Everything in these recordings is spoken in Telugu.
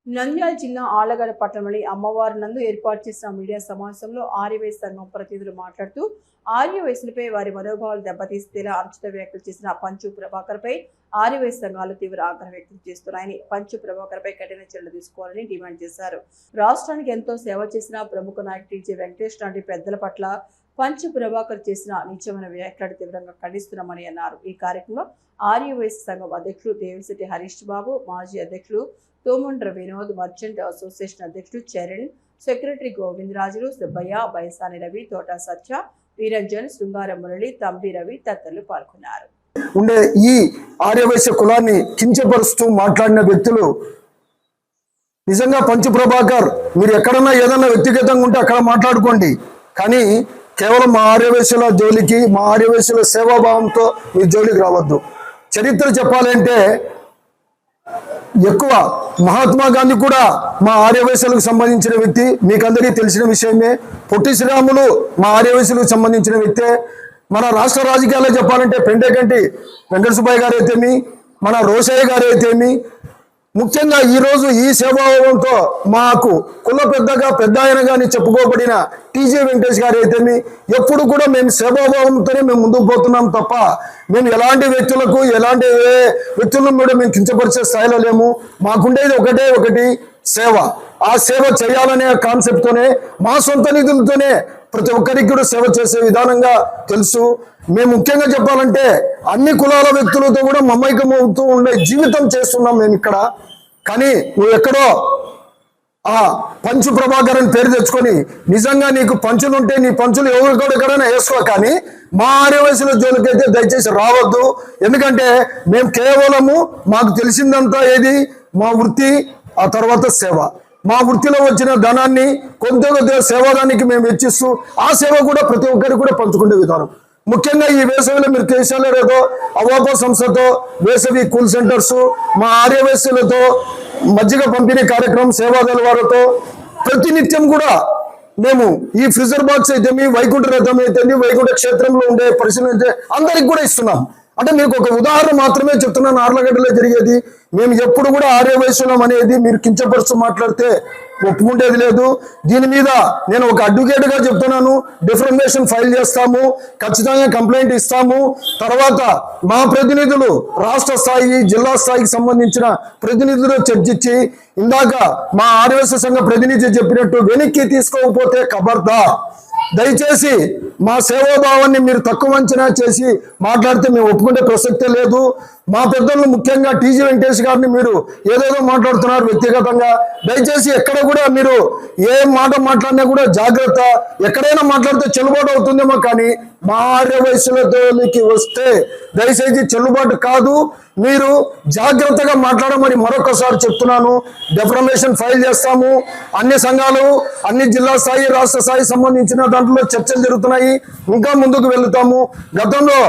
నంద్యాల జిల్లా ఆళ్లగడ్డ పట్టణంలోని అమ్మవారి నందు ఏర్పాటు చేసిన మీడియా సమావేశంలో ఆర్యవైశ్య సంఘం ప్రతినిధులు మాట్లాడుతూ ఆర్యవైశ్యులపై వారి మనోభావాలు దెబ్బతీసేలా అనుచిత వ్యాఖ్యలు చేసిన పంచు ప్రభాకర్ పై ఆర్యవైశ్య సంఘాలు తీవ్ర ఆగ్రహం వ్యక్తం చేస్తున్నాయని, పంచు ప్రభాకర్ పై కఠిన చర్యలు తీసుకోవాలని డిమాండ్ చేశారు. రాష్ట్రానికి ఎంతో సేవ చేసిన ప్రముఖ నాయకుడు టీజీ వెంకటేష్ లాంటి పెద్దల పట్ల పంచు ప్రభాకర్ చేసిన నీచమైన వ్యాఖ్యలు తీవ్రంగా ఖండిస్తున్నామని అన్నారు. ఈ కార్యక్రమంలో ఆర్యవైశ్య సంఘం అధ్యక్షులు దేవిశెట్టి హరీష్ బాబు, మాజీ అధ్యక్షులు తోమండ్ర వినోద్, మర్చెంట్ అసోసియేషన్ అధ్యక్షుడు చరణ్, సెక్రటరీ గోవిందరాజులు, సుబ్బయ్య, బైసాని రవి, తోట సత్య, వీరంజన్, శృంగార మురళి, తంబి రవి తదితరులు పాల్గొన్నారు. ఉండే ఈ ఆర్యవైశ్య కులాన్ని కించపరుస్తూ మాట్లాడిన వ్యక్తులు నిజంగా పంచు ప్రభాకర్, మీరు ఎక్కడన్నా ఏదన్నా వ్యక్తిగతంగా ఉంటే అక్కడ మాట్లాడుకోండి, కానీ కేవలం మా ఆర్యవైశ్యుల జోలికి, మా ఆర్యవైశ్యుల సేవాభావంతో మీ జోలికి రావద్దు. చరిత్ర చెప్పాలంటే ఎక్కువ మహాత్మా గాంధీ కూడా మా ఆర్యవైశ్యులకు సంబంధించిన వ్యక్తి, మీకందరికీ తెలిసిన విషయమే. పొట్టి శ్రీరాములు మా ఆర్యవైశ్యులకు సంబంధించిన వ్యక్తే. మన రాష్ట్ర రాజకీయాల్లో చెప్పాలంటే పెంటేకంటి వెంకట సుబ్బయ్య గారు అయితేమి, మన రోషయ్య గారు అయితేమి, ముఖ్యంగా ఈరోజు ఈ సేవాభావంతో మాకు కుల పెద్దగా పెద్ద ఆయనగాని చెప్పుకోబడిన టీజీ వెంకటేష్ గారు అయితేమి, ఎప్పుడు కూడా మేము సేవాభావంతోనే మేము ముందుకు పోతున్నాం తప్ప మేము ఎలాంటి వ్యక్తులకు ఎలాంటి వ్యక్తులను కూడా మేము కించపరిచే స్థాయిలో లేము. మాకుండేది ఒకటి సేవ. ఆ సేవ చేయాలనే కాన్సెప్ట్తోనే మా సొంత నిధులతోనే ప్రతి ఒక్కరికి కూడా సేవ చేసే విధానంగా తెలుసు. మేము ముఖ్యంగా చెప్పాలంటే అన్ని కులాల వ్యక్తులతో కూడా మమైకమవుతూ ఉండే జీవితం చేస్తున్నాం మేము ఇక్కడ. కానీ నువ్వు ఎక్కడో ఆ పంచు ప్రభాకర్ అని పేరు తెచ్చుకొని నిజంగా నీకు పంచులుంటే నీ పంచులు ఎవరికైనా వేసుకో, కానీ మా ఆర్యవైశ్యుల జోలికైతే దయచేసి రావద్దు. ఎందుకంటే మేము కేవలము మాకు తెలిసిందంతా ఏది మా వృత్తి, ఆ తర్వాత సేవ. మా వృత్తిలో వచ్చిన ధనాన్ని కొద్దిగా సేవాదానికి మేము వెచ్చిస్తూ ఆ సేవ కూడా ప్రతి ఒక్కరికి కూడా పంచుకునే విధానం. ముఖ్యంగా ఈ వేసవిలో మీరు దేశాల్లో ఏదో అవాప సంస్థతో వేసవి కూల్ సెంటర్స్, మా ఆర్యవైశ్యులతో మజ్జిగ పంపిణీ కార్యక్రమం, సేవాదళ వారితో ప్రతినిత్యం కూడా మేము ఈ ఫ్రిజర్ బాక్స్ అయితేమి, వైకుంఠ రథం అయితేమి, వైకుంఠ క్షేత్రంలో ఉండే పరిశీలన అందరికి కూడా ఇస్తున్నాం. అంటే మీకు ఒక ఉదాహరణ మాత్రమే చెప్తున్నాను. ఆర్లగడ్డలో జరిగేది మేము ఎప్పుడు కూడా ఆర్యవైశ్యులం అనేది మీరు కించపరుస్తూ మాట్లాడితే ఒప్పుకుంటేది లేదు. దీని మీద నేను ఒక అడ్వకేట్గా చెప్తున్నాను, డిఫర్మేషన్ ఫైల్ చేస్తాము, ఖచ్చితంగా కంప్లైంట్ ఇస్తాము. తర్వాత మా ప్రతినిధులు రాష్ట్ర స్థాయి, జిల్లా స్థాయికి సంబంధించిన ప్రతినిధులు చర్చించి, ఇందాక మా ఆర్యవైశ్య సంఘ ప్రతినిధి చెప్పినట్టు వెనక్కి తీసుకోకపోతే ఖబర్దార్. దయచేసి మా సేవాభావాన్ని మీరు తక్కువ అంచనా చేసి మాట్లాడితే మేము ఒప్పుకునే ప్రసక్తే లేదు. మా పెద్దలు ముఖ్యంగా టీజీ వెంకటేష్ గారిని మీరు ఏదేదో మాట్లాడుతున్నారు వ్యక్తిగతంగా. దయచేసి ఎక్కడ కూడా మీరు ఏ మాట మాట్లాడినా కూడా జాగ్రత్త. ఎక్కడైనా మాట్లాడితే చెల్లుబాటు అవుతుందేమో, కానీ మా ఆర్యవైశ్యులతోకి వస్తే దయచేసి చెల్లుబాటు కాదు. మీరు జాగ్రత్తగా మాట్లాడమని మరొకసారి చెప్తున్నాను. డిఫర్మేషన్ ఫైల్ చేస్తాము. అన్ని సంఘాలు, అన్ని జిల్లా స్థాయి, రాష్ట్ర స్థాయి సంబంధించిన దాంట్లో చర్చలు జరుగుతున్నాయి. ఇంకా ముందుకు వెళ్తాము. గతంలో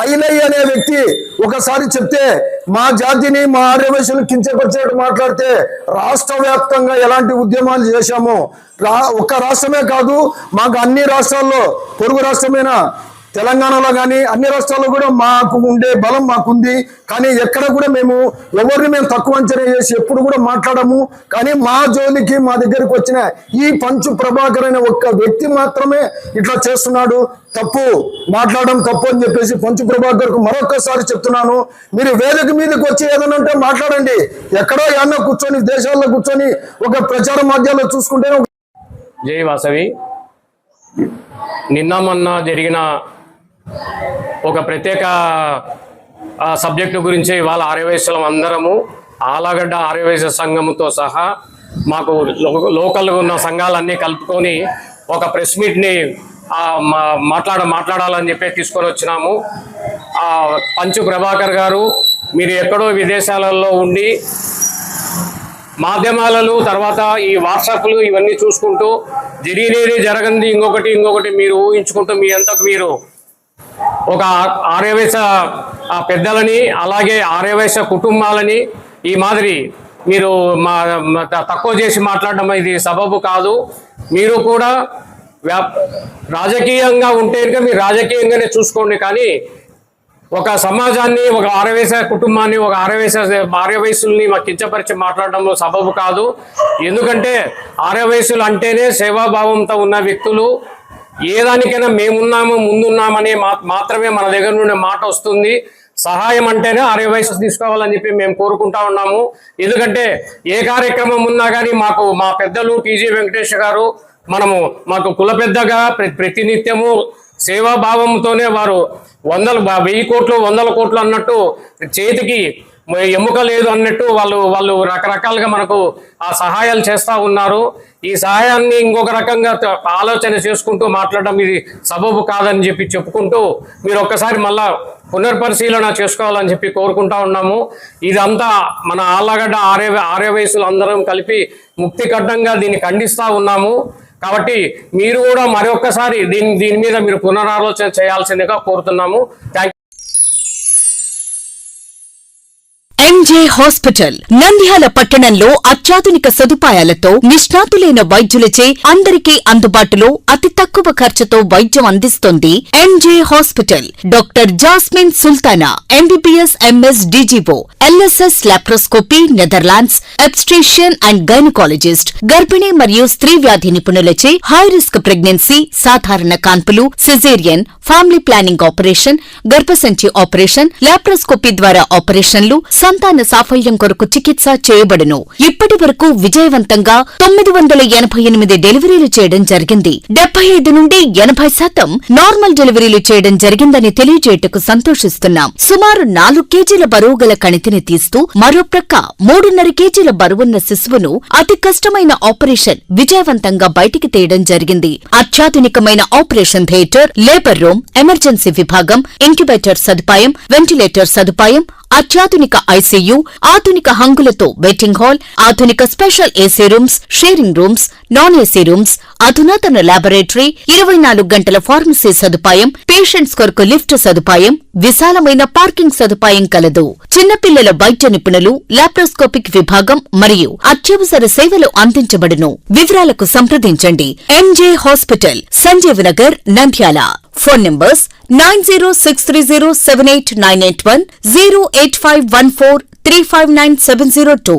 ఐలయ్య అనే వ్యక్తి ఒకసారి చెప్తే మా జాతిని, మా ఆర్యవైశ్యులను కించపరిచేట్టు మాట్లాడితే రాష్ట్ర వ్యాప్తంగా ఎలాంటి ఉద్యమాలు చేశామో, ఒక్క రాష్ట్రమే కాదు, మాకు అన్ని రాష్ట్రాల్లో, పొరుగు రాష్ట్రమైన తెలంగాణలో కానీ అన్ని రాష్ట్రాల్లో కూడా మాకు ఉండే బలం మాకుంది. కానీ ఎక్కడ కూడా మేము ఎవరిని మేము తక్కువ అంచనా చేసి ఎప్పుడు కూడా మాట్లాడము. కానీ మా జోలికి, మా దగ్గరికి వచ్చిన ఈ పంచు ప్రభాకర్ అనే ఒక్క వ్యక్తి మాత్రమే ఇట్లా చేస్తున్నాడు. తప్పు, మాట్లాడడం తప్పు అని చెప్పేసి పంచు ప్రభాకర్కు మరొకసారి చెప్తున్నాను. మీరు వేదిక మీదకి వచ్చి ఏదైనా ఉంటే మాట్లాడండి. ఎక్కడో ఏమన్నా కూర్చొని దేశాల్లో కూర్చొని ఒక ప్రచార మాధ్యమాల్లో చూసుకుంటే. జై వాసవి. నిన్న మొన్న జరిగిన ఒక ప్రత్యేక సబ్జెక్టు గురించి వాళ్ళ ఆర్యవైశ్యులం అందరము, ఆళ్లగడ్డ ఆర్యవైశ్య సంఘంతో సహా మాకు లోకల్గా ఉన్న సంఘాలన్నీ కలుపుకొని ఒక ప్రెస్ మీట్ని మాట్లాడాలని చెప్పి తీసుకొని వచ్చినాము. పంచు ప్రభాకర్ గారు, మీరు ఎక్కడో విదేశాలలో ఉండి మాధ్యమాలలో, తర్వాత ఈ వాట్సాప్లు ఇవన్నీ చూసుకుంటూ జరిగినది జరగంది ఇంకొకటి మీరు ఊహించుకుంటూ మీ అంతకు మీరు ఒక ఆర్యవైశ్య పెద్దలని, అలాగే ఆర్యవైశ్య కుటుంబాలని ఈ మాదిరి మీరు తక్కువ చేసి మాట్లాడడం ఇది సబబు కాదు. మీరు కూడా రాజకీయంగా ఉంటే మీరు రాజకీయంగానే చూసుకోండి, కానీ ఒక సమాజాన్ని, ఒక ఆర్యవైశ్య కుటుంబాన్ని, ఒక ఆర్యవైశ్యుల్ని మాకు కించపరిచి మాట్లాడడం సబబు కాదు. ఎందుకంటే ఆర్యవైశ్యులు అంటేనే సేవాభావంతో ఉన్న వ్యక్తులు. ఏ దానికైనా మేమున్నాము, ముందున్నామనే మాత్రమే మన దగ్గర నుండి మాట వస్తుంది. సహాయం అంటేనే ఆర్యవైశ్య తీసుకోవాలని చెప్పి మేము కోరుకుంటా ఉన్నాము. ఎందుకంటే ఏ కార్యక్రమం ఉన్నా కానీ మా పెద్దలు టీజీ వెంకటేష్ గారు మాకు కుల పెద్దగా ప్రతినిత్యము సేవాభావంతోనే వారు 1000 కోట్లు 100 కోట్లు అన్నట్టు చేతికి ఎముక లేదు అన్నట్టు వాళ్ళు రకరకాలుగా మనకు ఆ సహాయాలు చేస్తూ ఉన్నారు. ఈ సహాయాన్ని ఇంకొక రకంగా ఆలోచన చేసుకుంటూ మాట్లాడడం ఇది సబబు కాదని చెప్పి చెప్పుకుంటూ మీరు ఒక్కసారి మళ్ళా పునర్పరిశీలన చేసుకోవాలని చెప్పి కోరుకుంటా ఉన్నాము. ఇదంతా మన ఆళ్లగడ్డ ఆర్యవైశ్యులు అందరం కలిపి ముక్తికడ్డంగా దీన్ని ఖండిస్తూ ఉన్నాము. కాబట్టి మీరు కూడా మరొకసారి దీని మీద మీరు పునరాలోచన చేయాల్సిందిగా కోరుతున్నాము. ఎంజే హాస్పిటల్ నంద్యాల పట్టణంలో అత్యాధునిక సదుపాయాలతో నిష్ణాతులైన వైద్యులచే అందరికీ అందుబాటులో అతి తక్కువ ఖర్చుతో వైద్యం అందిస్తోంది MJ hospital. Doctor Jasmine Sultana MBBS MS DGO LSS laparoscopy Netherlands obstetrician and gynaecologist. గర్భిణీ మరియు స్త్రీ వ్యాధి నిపుణులచే హై రిస్క్ ప్రెగ్నెన్సీ, సాధారణ కాన్పులు, సిజేరియన్, ఫ్యామిలీ ప్లానింగ్ ఆపరేషన్, గర్భసంచి ఆపరేషన్, లాప్రోస్కోపీ ద్వారా ఆపరేషన్లు, సంతాన సాఫల్యం కొరకు చికిత్స చేయబడును. ఇప్పటి వరకు విజయవంతంగా 988 డెలివరీలు చేయడం జరిగింది. 75 నుండి 80% నార్మల్ డెలివరీలు చేయడం జరిగిందని తెలియజేయటకు సంతోషిస్తున్నాం. సుమారు 4 కేజీల బరువు గల కణితిని తీస్తూ మరో ప్రక్క 3.5 కేజీల బరువున్న శిశువును అతి కష్టమైన ఆపరేషన్ విజయవంతంగా బయటికి తీయడం జరిగింది. అత్యాధునికమైన operation theatre, labour room, emergency విభాగం, ఇంక్యుబేటర్ సదుపాయం, వెంటిలేటర్ సదుపాయం, అత్యాధునిక ఐసీయూ, ఆధునిక హంగులతో వెయిటింగ్ హాల్, ఆధునిక special AC rooms, sharing rooms, non AC rooms, అధునాతన ల్యాబొరేటరీ, 24 గంటల ఫార్మసీ సదుపాయం, పేషెంట్స్ కొరకు లిఫ్ట్ సదుపాయం, విశాలమైన పార్కింగ్ సదుపాయం కలదు. చిన్నపిల్లల వైద్య నిపుణులు, లాప్రోస్కోపిక్ విభాగం మరియు అత్యవసర సేవలు అందించబడును. వివరాలకు సంప్రదించండి. MJ hospital, Sanjeev Nagar, Nandyal. Phone numbers 9063078981, 08514359702.